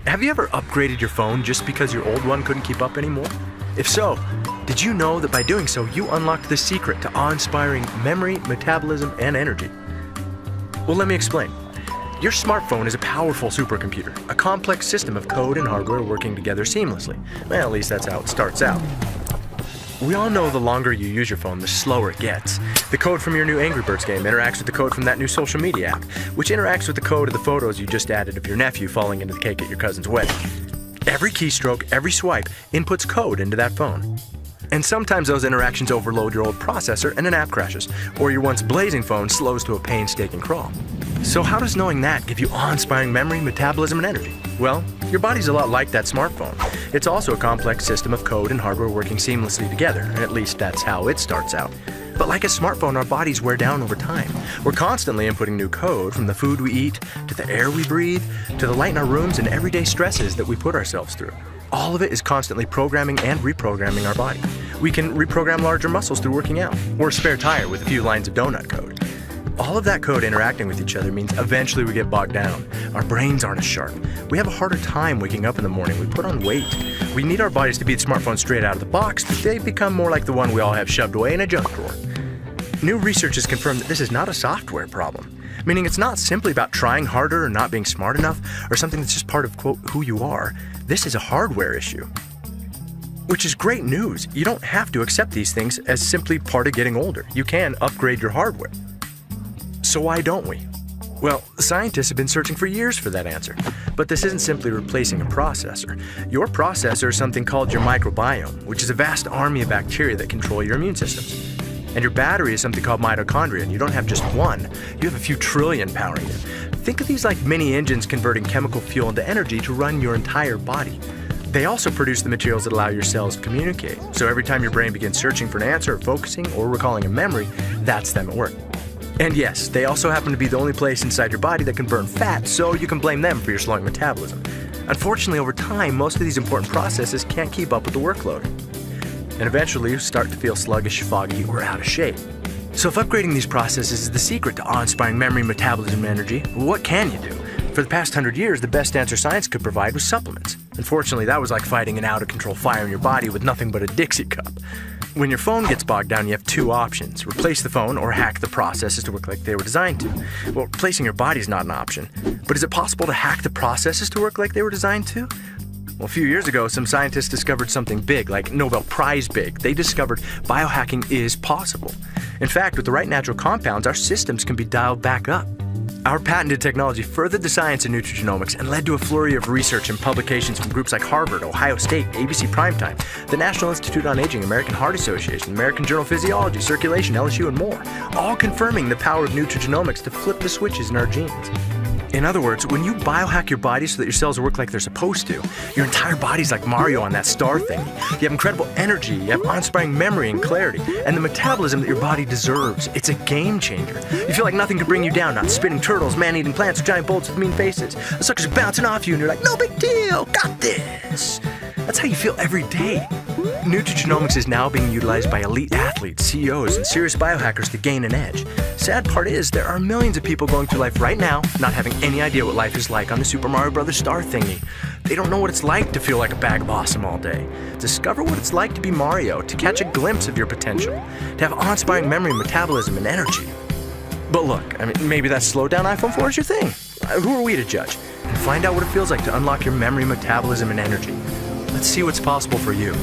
Have you ever upgraded your phone just because your old one couldn't keep up anymore? If so, did you know that by doing so, you unlocked the secret to awe-inspiring memory, metabolism, and energy? Well, let me explain. Your smartphone is a powerful supercomputer, a complex system of code and hardware working together seamlessly. Well, at least that's how it starts out. We all know the longer you use your phone, the slower it gets. The code from your new Angry Birds game interacts with the code from that new social media app, which interacts with the code of the photos you just added of your nephew falling into the cake at your cousin's wedding. Every keystroke, every swipe, inputs code into that phone. And sometimes those interactions overload your old processor and an app crashes, or your once blazing phone slows to a painstaking crawl. So how does knowing that give you awe-inspiring memory, metabolism, and energy? Well, your body's a lot like that smartphone. It's also a complex system of code and hardware working seamlessly together, at least that's how it starts out. But like a smartphone, our bodies wear down over time. We're constantly inputting new code, from the food we eat, to the air we breathe, to the light in our rooms and everyday stresses that we put ourselves through. All of it is constantly programming and reprogramming our body. We can reprogram larger muscles through working out, or a spare tire with a few lines of donut code. All of that code interacting with each other means eventually we get bogged down. Our brains aren't as sharp. We have a harder time waking up in the morning. We put on weight. We need our bodies to beat smartphones straight out of the box, but they become more like the one we all have shoved away in a junk drawer. New research has confirmed that this is not a software problem, meaning it's not simply about trying harder or not being smart enough or something that's just part of, quote, who you are. This is a hardware issue. Which is great news. You don't have to accept these things as simply part of getting older. You can upgrade your hardware. So why don't we? Well, scientists have been searching for years for that answer. But this isn't simply replacing a processor. Your processor is something called your microbiome, which is a vast army of bacteria that control your immune systems. And your battery is something called mitochondria, and you don't have just one. You have a few trillion powering it. Think of these like mini engines converting chemical fuel into energy to run your entire body. They also produce the materials that allow your cells to communicate. So every time your brain begins searching for an answer, or focusing, or recalling a memory, that's them at work. And yes, they also happen to be the only place inside your body that can burn fat, so you can blame them for your slowing metabolism. Unfortunately, over time, most of these important processes can't keep up with the workload. And eventually, you start to feel sluggish, foggy, or out of shape. So if upgrading these processes is the secret to awe-inspiring memory, metabolism, and energy, what can you do? For the past 100 years, the best answer science could provide was supplements. Unfortunately, that was like fighting an out-of-control fire in your body with nothing but a Dixie cup. When your phone gets bogged down, you have two options: replace the phone or hack the processes to work like they were designed to. Well, replacing your body is not an option. But is it possible to hack the processes to work like they were designed to? Well, a few years ago, some scientists discovered something big, like Nobel Prize big. They discovered biohacking is possible. In fact, with the right natural compounds, our systems can be dialed back up. Our patented technology furthered the science in nutrigenomics and led to a flurry of research and publications from groups like Harvard, Ohio State, ABC Primetime, the National Institute on Aging, American Heart Association, American Journal of Physiology, Circulation, LSU, and more, all confirming the power of nutrigenomics to flip the switches in our genes. In other words, when you biohack your body so that your cells work like they're supposed to, your entire body's like Mario on that star thingy. You have incredible energy, you have awe-inspiring memory and clarity, and the metabolism that your body deserves. It's a game changer. You feel like nothing can bring you down, not spinning turtles, man-eating plants, or giant bolts with mean faces. The suckers are bouncing off you and you're like, no big deal, got this. That's how you feel every day. Nutrigenomics is now being utilized by elite athletes, CEOs, and serious biohackers to gain an edge. Sad part is, there are millions of people going through life right now not having any idea what life is like on the Super Mario Bros. Star thingy. They don't know what it's like to feel like a bag of awesome all day. Discover what it's like to be Mario, to catch a glimpse of your potential, to have awe-inspiring memory, metabolism, and energy. But look, maybe that slowed down iPhone 4 is your thing. Who are we to judge? And find out what it feels like to unlock your memory, metabolism, and energy. Let's see what's possible for you.